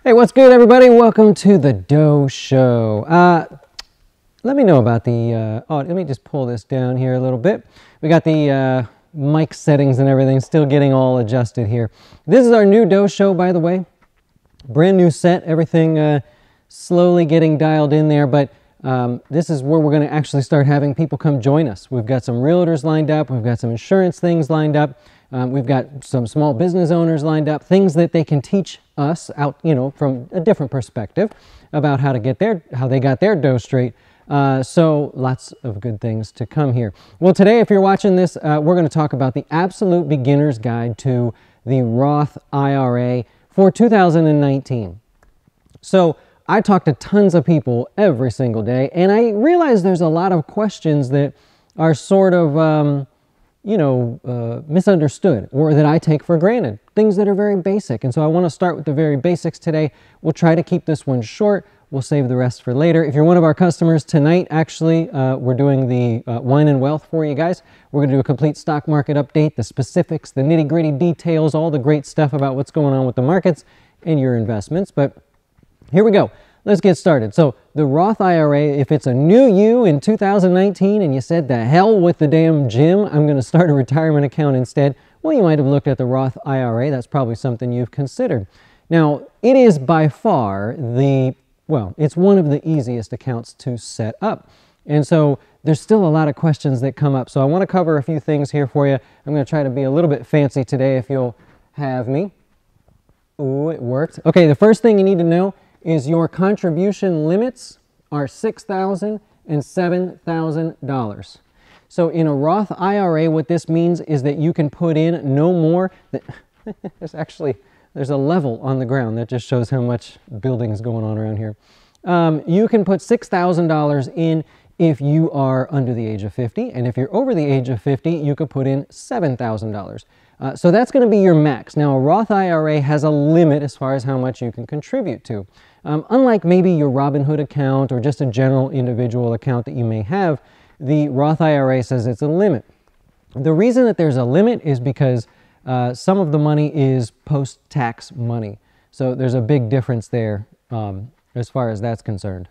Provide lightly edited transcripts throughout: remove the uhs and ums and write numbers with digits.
Hey, what's good, everybody? Welcome to the Dough Show. Let me know about the, let me just pull this down here a little bit. We got the mic settings and everything still getting all adjusted here. This is our new Dough Show, by the way. Brand new set, everything slowly getting dialed in there, but this is where we're going to actually start having people come join us. We've got some realtors lined up. We've got some insurance things lined up. We've got some small business owners lined up, things that they can teach us out, from a different perspective about how they got their dough straight. So lots of good things to come here. Well, today, if you're watching this, we're going to talk about the absolute beginner's guide to the Roth IRA for 2019. So I talk to tons of people every single day, and I realize there's a lot of questions that are sort of, misunderstood or that I take for granted, things that are very basic. And so I want to start with the very basics today. We'll try to keep this one short. We'll save the rest for later. If you're one of our customers tonight, actually, we're doing the Wine and Wealth for you guys. We're going to do a complete stock market update, the specifics, the nitty-gritty details, all the great stuff about what's going on with the markets and your investments. But here we go. Let's get started. So the Roth IRA, if it's a new you in 2019 and you said, the hell with the damn gym, I'm going to start a retirement account instead, well, you might have looked at the Roth IRA. That's probably something you've considered. Now, it is by far it's one of the easiest accounts to set up. And so there's still a lot of questions that come up. So I want to cover a few things here for you. I'm going to try to be a little bit fancy today if you'll have me. Ooh, it worked. Okay, the first thing you need to know is your contribution limits are $6,000 and $7,000. So in a Roth IRA, what this means is that you can put in no more than, there's a level on the ground that just shows how much building is going on around here. You can put $6,000 in if you are under the age of 50, and if you're over the age of 50, you could put in $7,000. So that's going to be your max. Now, a Roth IRA has a limit as far as how much you can contribute to. Unlike maybe your Robinhood account or just a general individual account that you may have, the Roth IRA says it's a limit. The reason that there's a limit is because some of the money is post-tax money. So there's a big difference there as far as that's concerned.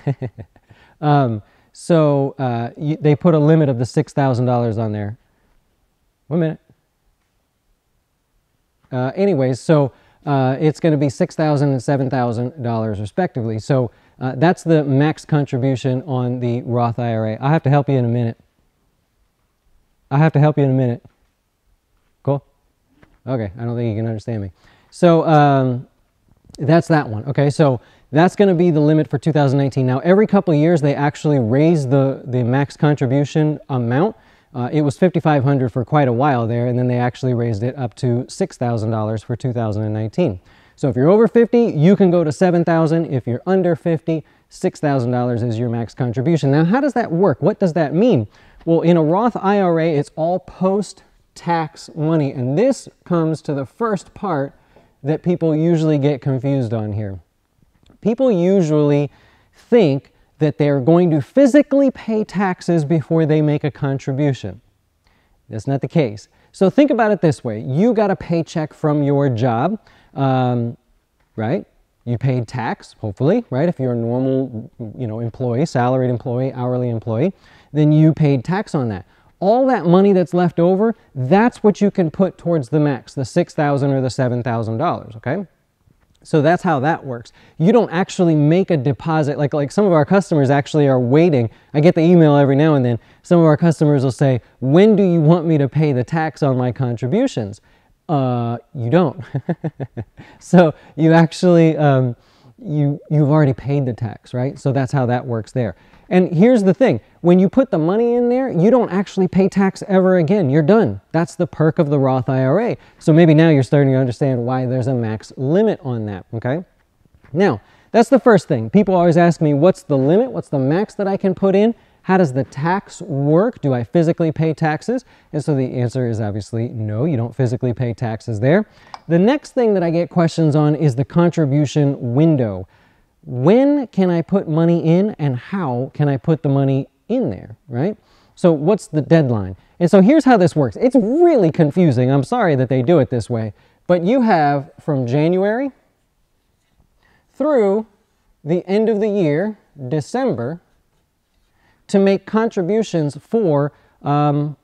They put a limit of the $6,000 on there. 1 minute. Anyways, so it's going to be $6,000 and $7,000 respectively. So that's the max contribution on the Roth IRA. I'll have to help you in a minute. Cool? Okay, I don't think you can understand me. So that's that one. Okay, so that's going to be the limit for 2019. Now, every couple of years, they actually raise the max contribution amount. It was $5,500 for quite a while there, and then they actually raised it up to $6,000 for 2019. So if you're over 50, you can go to $7,000. If you're under 50, $6,000 is your max contribution. Now, how does that work? What does that mean? Well, in a Roth IRA, it's all post-tax money, and this comes to the first part that people usually get confused on here. People usually think that they're going to physically pay taxes before they make a contribution. That's not the case. So think about it this way. You got a paycheck from your job, right? You paid tax, hopefully, right? If you're a normal, employee, salaried employee, hourly employee, then you paid tax on that. All that money that's left over, that's what you can put towards the max, the $6,000 or the $7,000, okay? So that's how that works. You don't actually make a deposit, like some of our customers actually are waiting. I get the email every now and then. Some of our customers will say, when do you want me to pay the tax on my contributions? You don't. So you actually, you've already paid the tax, right? So that's how that works there. And here's the thing. When you put the money in there, you don't actually pay tax ever again. You're done. That's the perk of the Roth IRA. So maybe now you're starting to understand why there's a max limit on that, okay? Now, that's the first thing. People always ask me, what's the limit? What's the max that I can put in? How does the tax work? Do I physically pay taxes? And so the answer is obviously no, you don't physically pay taxes there. The next thing that I get questions on is the contribution window. When can I put money in and how can I put the money in there, right? So what's the deadline? And so here's how this works. It's really confusing. I'm sorry that they do it this way. But you have from January through the end of the year, December, to make contributions for, so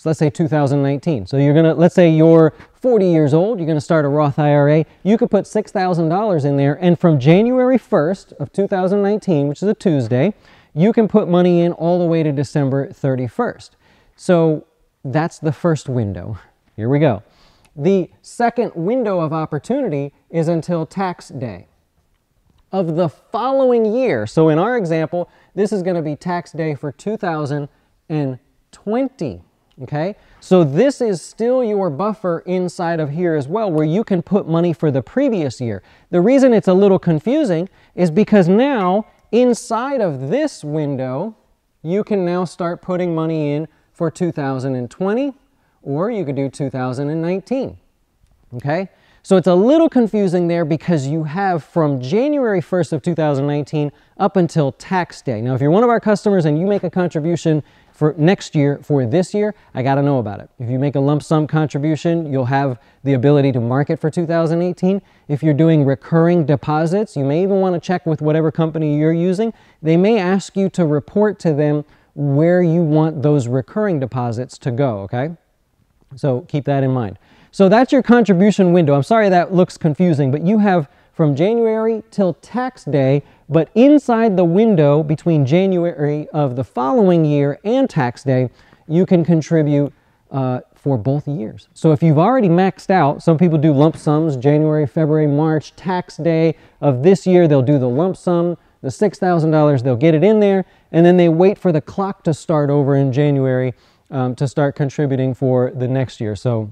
let's say 2019. So you're going to, let's say you're 40 years old, you're going to start a Roth IRA. You could put $6,000 in there, and from January 1st of 2019, which is a Tuesday, you can put money in all the way to December 31st. So that's the first window. Here we go. The second window of opportunity is until tax day of the following year. So in our example, this is going to be tax day for 2020. Okay? So this is still your buffer inside of here as well, where you can put money for the previous year. The reason it's a little confusing is because now inside of this window, you can now start putting money in for 2020, or you could do 2019. Okay? So it's a little confusing there because you have from January 1st of 2019 up until tax day. Now, if you're one of our customers and you make a contribution for next year, for this year, I got to know about it. If you make a lump sum contribution, you'll have the ability to mark it for 2018. If you're doing recurring deposits, you may even want to check with whatever company you're using. They may ask you to report to them where you want those recurring deposits to go, okay? So keep that in mind. So that's your contribution window. I'm sorry that looks confusing, but you have from January till tax day, but inside the window between January of the following year and tax day, you can contribute for both years. So if you've already maxed out, some people do lump sums, January, February, March, tax day of this year, they'll do the lump sum, the $6,000, they'll get it in there, and then they wait for the clock to start over in January to start contributing for the next year. So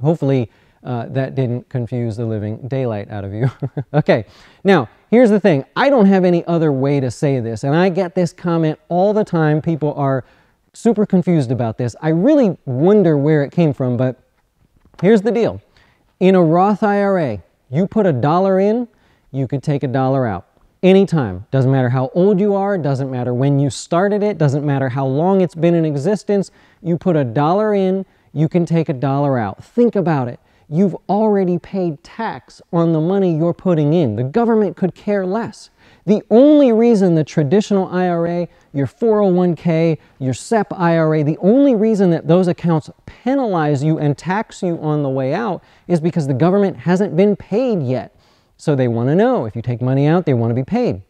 hopefully that didn't confuse the living daylight out of you. Okay, now here's the thing. I don't have any other way to say this, and I get this comment all the time. People are super confused about this. I really wonder where it came from, but here's the deal. In a Roth IRA, you put $1 in, you could take $1 out. Anytime. Doesn't matter how old you are, doesn't matter when you started it, doesn't matter how long it's been in existence. You put $1 in, you can take $1 out. Think about it. You've already paid tax on the money you're putting in. The government could care less. The only reason the traditional IRA, your 401k, your SEP IRA, the only reason that those accounts penalize you and tax you on the way out is because the government hasn't been paid yet. So they want to know if you take money out, they want to be paid.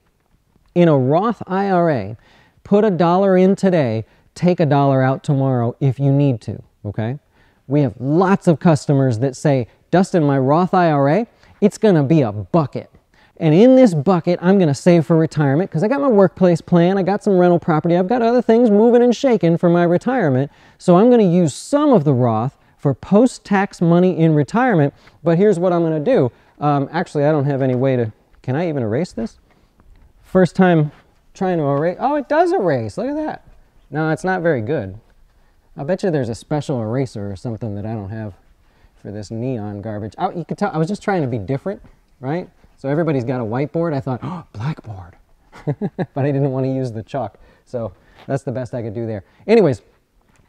In a Roth IRA, put $1 in today, take $1 out tomorrow if you need to, okay? We have lots of customers that say, Dustin, my Roth IRA, it's going to be a bucket. And in this bucket, I'm going to save for retirement because I got my workplace plan, I got some rental property, I've got other things moving and shaking for my retirement. So I'm going to use some of the Roth for post-tax money in retirement. But here's what I'm going to do. Actually, I don't have any way to, can I even erase this? First time trying to erase, oh, it does erase, look at that. No, it's not very good. I bet you there's a special eraser or something that I don't have for this neon garbage. Oh, you could tell, I was just trying to be different, right? So everybody's got a whiteboard. I thought, oh, blackboard. But I didn't want to use the chalk. So that's the best I could do there. Anyways,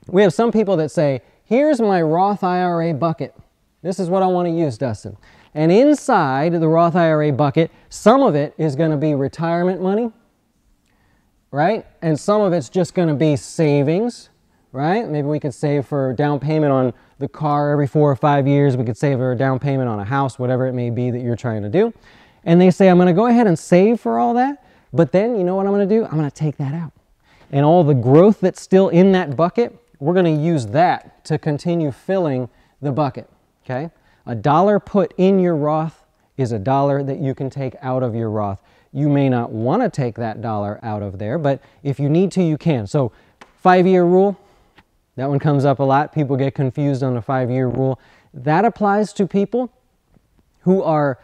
we have some people that say, here's my Roth IRA bucket. This is what I want to use, Dustin. And inside the Roth IRA bucket, some of it is going to be retirement money, right? And some of it's just going to be savings, right? Maybe we could save for down payment on the car every 4 or 5 years. We could save for a down payment on a house, whatever it may be that you're trying to do. And they say, I'm going to go ahead and save for all that, but then you know what I'm going to do? I'm going to take that out. And all the growth that's still in that bucket, we're going to use that to continue filling the bucket, okay? $1 put in your Roth is $1 that you can take out of your Roth. You may not want to take that $1 out of there, but if you need to, you can. So 5-year rule, that one comes up a lot. People get confused on the 5-year rule. That applies to people who are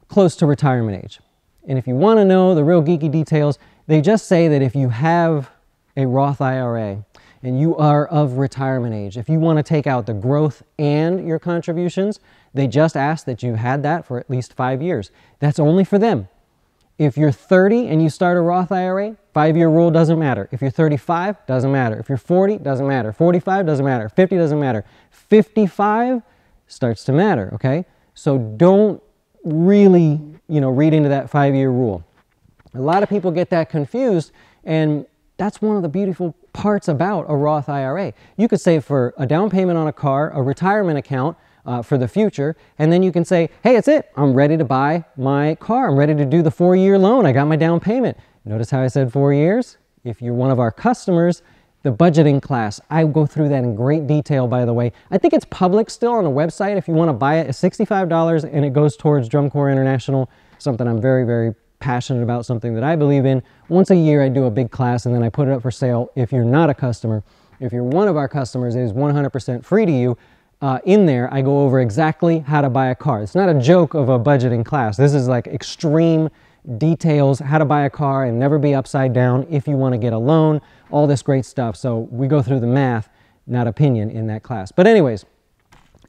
close to retirement age. And if you want to know the real geeky details, they just say that if you have a Roth IRA and you are of retirement age, if you want to take out the growth and your contributions, they just ask that you've had that for at least 5 years. That's only for them. If you're 30 and you start a Roth IRA, 5-year rule doesn't matter. If you're 35, doesn't matter. If you're 40, doesn't matter. 45, doesn't matter. 50, doesn't matter. 55, starts to matter, okay? So don't really, read into that 5-year rule. A lot of people get that confused, and that's one of the beautiful parts about a Roth IRA. You could save for a down payment on a car, a retirement account for the future, and then you can say, hey, it's it. I'm ready to buy my car. I'm ready to do the 4-year loan. I got my down payment. Notice how I said 4 years? If you're one of our customers, the budgeting class, I go through that in great detail, by the way. I think it's public still on the website. If you want to buy it, it's $65, and it goes towards Drum Corps International, something I'm very, very passionate about, something that I believe in. Once a year, I do a big class, and then I put it up for sale. If you're not a customer, if you're one of our customers, it is 100% free to you. In there, I go over exactly how to buy a car. It's not a joke of a budgeting class. This is like extreme details, how to buy a car and never be upside down if you want to get a loan, all this great stuff. So we go through the math, not opinion, in that class. But anyways,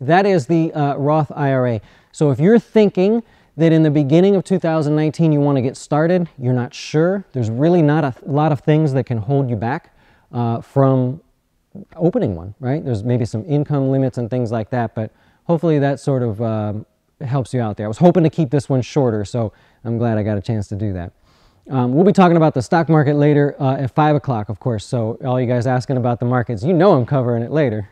that is the Roth IRA. So if you're thinking that in the beginning of 2019 you want to get started, you're not sure, there's really not a lot of things that can hold you back from opening one, right? There's maybe some income limits and things like that, but hopefully that sort of helps you out there. I was hoping to keep this one shorter, so I'm glad I got a chance to do that. We'll be talking about the stock market later at 5 o'clock, of course, so all you guys asking about the markets, I'm covering it later.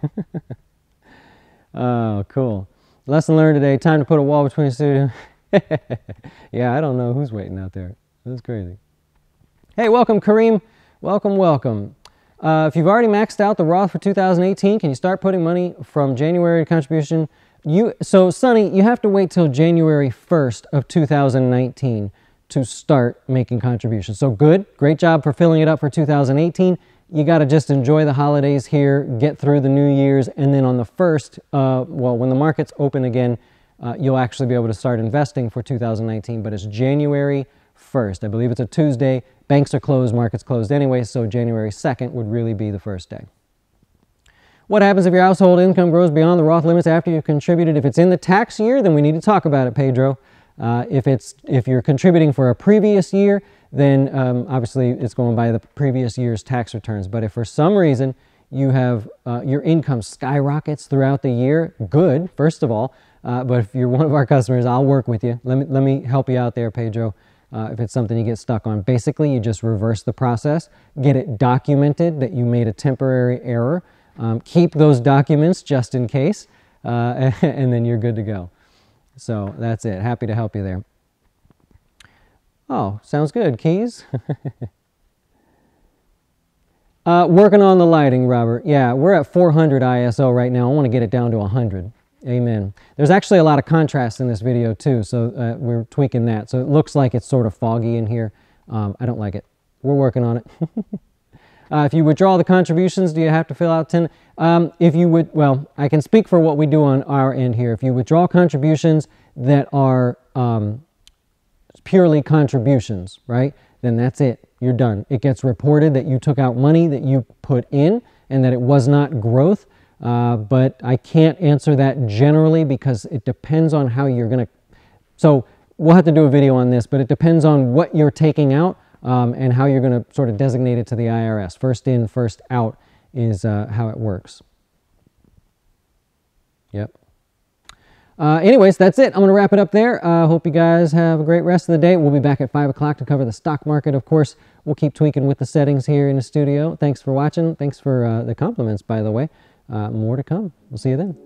Oh, cool. Lesson learned today, time to put a wall between the studio. Yeah, I don't know who's waiting out there. That's crazy. Hey, welcome, Kareem. Welcome, welcome. If you've already maxed out the Roth for 2018, can you start putting money from January contribution? So, Sonny, you have to wait till January 1st of 2019 to start making contributions. So good, great job for filling it up for 2018. You got to just enjoy the holidays here, get through the New Year's, and then on the 1st, when the markets open again, you'll actually be able to start investing for 2019, but it's January 1st. I believe it's a Tuesday. Banks are closed, markets closed anyway, so January 2nd would really be the first day. What happens if your household income grows beyond the Roth limits after you've contributed? If it's in the tax year, then we need to talk about it, Pedro. If you're contributing for a previous year, then obviously it's going by the previous year's tax returns. But if for some reason you have your income skyrockets throughout the year, good, first of all. But if you're one of our customers, I'll work with you. Let me help you out there, Pedro. If it's something you get stuck on. Basically, you just reverse the process, get it documented that you made a temporary error, keep those documents just in case, and then you're good to go. So that's it. Happy to help you there. Oh, sounds good. Keys? Working on the lighting, Robert. Yeah, we're at 400 ISO right now. I want to get it down to 100. Amen. There's actually a lot of contrast in this video too, so we're tweaking that. So it looks like it's sort of foggy in here. I don't like it. We're working on it. If you withdraw the contributions, do you have to fill out 10? If you would, well, I can speak for what we do on our end here. If you withdraw contributions that are purely contributions, right, then that's it. You're done. It gets reported that you took out money that you put in and that it was not growth. But I can't answer that generally because it depends on how you're going to, so we'll have to do a video on this, but it depends on what you're taking out and how you're going to sort of designate it to the IRS. First in, first out is how it works. Yep. Anyways, that's it. I'm going to wrap it up there. Hope you guys have a great rest of the day. We'll be back at 5 o'clock to cover the stock market. Of course, we'll keep tweaking with the settings here in the studio. Thanks for watching. Thanks for the compliments, by the way. More to come. We'll see you then.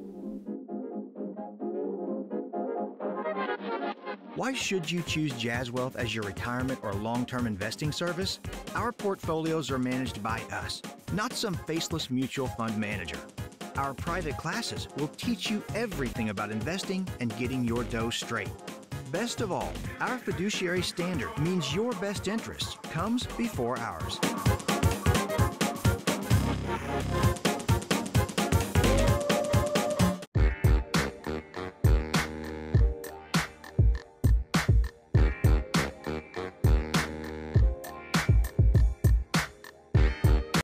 Why should you choose Jazz Wealth as your retirement or long-term investing service? Our portfolios are managed by us, not some faceless mutual fund manager. Our private classes will teach you everything about investing and getting your dough straight. Best of all, our fiduciary standard means your best interest comes before ours.